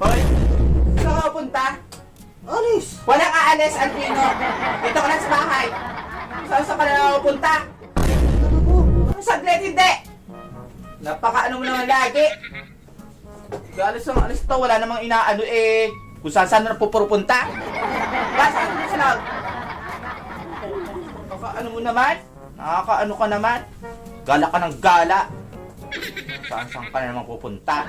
Hoy! Saan ka punta? Alis! Walang aalis, Alpino. Dito ka lang sa bahay. Saan ka na pupunta? Ano ko? Saglit, hindi! Napaka-ano mo naman lagi. Alis ang alis to, wala namang inaano eh. Kung saan na pupunta. Saan mo sila? Nakaka-ano mo naman? Nakaka-ano ka naman? Gala ka ng gala. Saan ka na naman pupunta?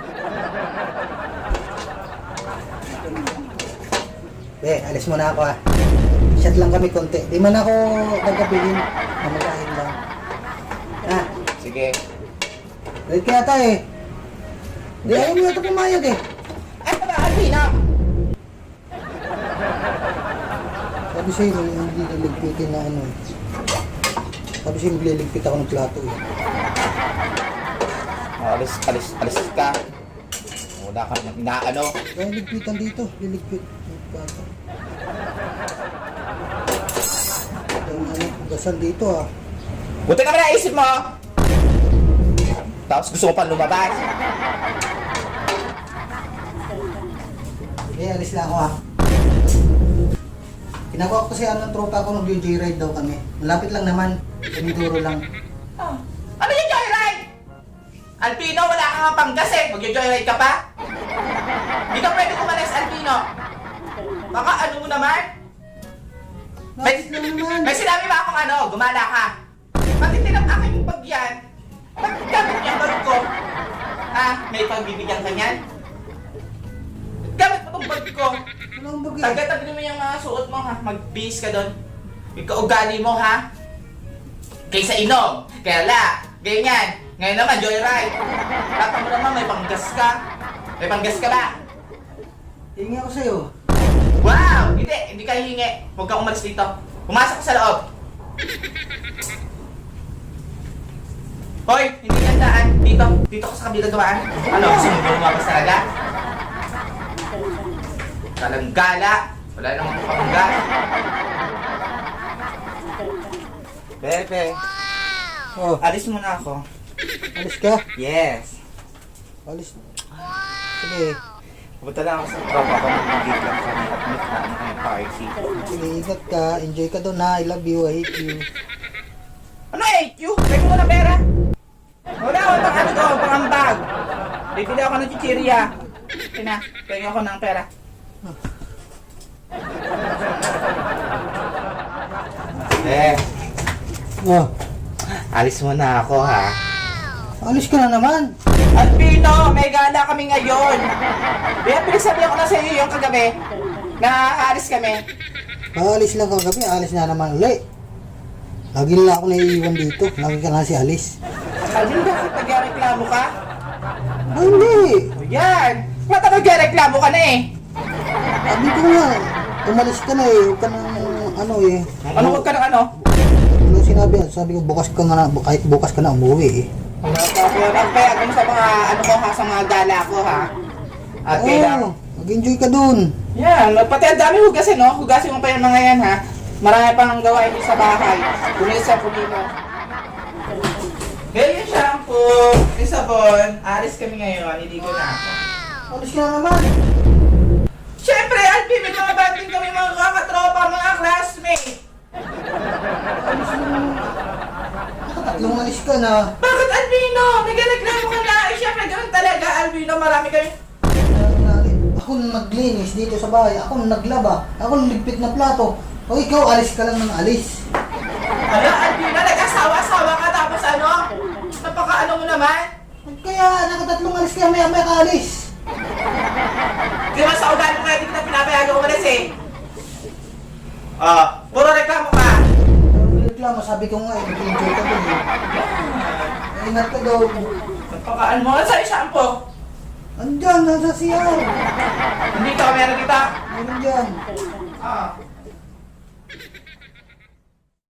Alis muna ako ah. Shot lang kami konti. Di man ako nagkabilin. Namagahin lang. Ah, Sige. late ka yata eh. Di ayaw mo yata pumayag eh. Ay, ba, Alpino? Sabi sa'yo, hindi naligpitin na ano eh. Sabi sa'yo, magliligpit ako ng plato eh. Alis ka. Wala ka naman inaano. Kaya ligpitan dito. Liligpit ng plato. Ang ano, gasal dito ah. Buti ka ba naisip mo? Tapos gusto mo pa lumabas. Alis lang ako ah. Pinakuha ko kasi anong tropa ko nag-joyride daw kami. Malapit lang naman. Piniduro lang. Oh. Ano yung joyride? Alpino, wala kang nga panggas eh. Mag-joyride ka pa? Hindi ka pwede kumalis, Alpino. Baka ano mo naman? Bakit lang naman? May sinabi ba akong ano, gumala ka? Pati ng aking bag yan. Ba't gamit niya ang bag ko? Ha? May pagbibigyan ka niyan? Gamit mo tong bag ko. Walang bagay. Taga-tabi mo yung mga suot mo ha. Mag-bihis ka doon. Yung kaugali mo ha. Kaysa inom. Kaya la. Ganyan. Ngayon naman, joyride. Tata mo naman, may panggas ka. May panggas ka ba? Hingi ako sa'yo. Wow! Hindi ka hihingi. Huwag ka umalis dito. Pumasok ka sa loob. Hoy, hindi ka daan. Dito ka sa kabilang gamaan. Ano, gusto mo lumabas talaga? Talang gala. Wala namang panggas. Pepe, Oh, alis muna ako. alis ka? Yes. Alis. Sige. Pupunta lang ako sa tropa ko. Mag-gig lang kami at meet na ano kami party. Sige, ingat ka. Enjoy ka doon ha. I love you. I hate you. Ano HQ? Pwede mo na pera? Wala ako pang ano to, pang ambag. Bibili ako ng chichirya. Tina, pwede ako ng pera. Oh, Alis mo na ako ha. alis ka na naman. Alpino, may gala kami ngayon. Kaya pinagsabi ako na sa iyo yung kagabi na aalis kami. Alis lang kagabi. Alis na naman uli. Lagi na ako naiiwan dito. Lagi ka na si Alis. Alvin, bakit nagreklamo ka? Ay, hindi. Yan! Ba't nagreklamo ka na eh? Sabi ko nga. Umalis ka na eh. Huwag ka na ano eh. Ano huwag ka ng ano? Ano sinabi? Sabi ko bukas ka nga na. Kahit bukas ka na umuwi eh. Ang kaya kung sa mga ano ko ha, sa mga gala ko ha. At kailangan. Mag-enjoy ka dun. Yan, pati ang dami hugasin, no? Hugasin mo pa yung mga yan, ha? Marami pang gawain din sa bahay. Pulis sa pulino. Ganyan yung shampoo, yung sabon. Alis kami ngayon, hindi ko na ako. Alis ka na naman. Siyempre, Alpi, may mga banding kami mga kakatropa, mga classmate. Alis na naman. Tatlong alis ka na. Bakit, Albino? Nagreklamo ka na. Eh, siyempre, ganun talaga, Albino. Marami kami. Ako naglinis dito sa bahay. Ako naglaba. Ako ligpit na plato. O ikaw, alis ka lang ng alis. Ano, Albino? Nag-asawa-asawa ka tapos ano? Napaka-ano mo naman? Kaya nakatatlong alis kaya maya-maya ka alis. Di ba sa ugali mo kaya di kita pinapayagang umalis eh? Puro reklamo ka. Reklamo, sabi ko nga eh, mag-enjoy ka dun eh. Ingat ka daw. Napaka-ano mo? Ano sa'yo shampoo? Andyan, nasa CR. Hindi ka, meron kita. Meron dyan. Ah.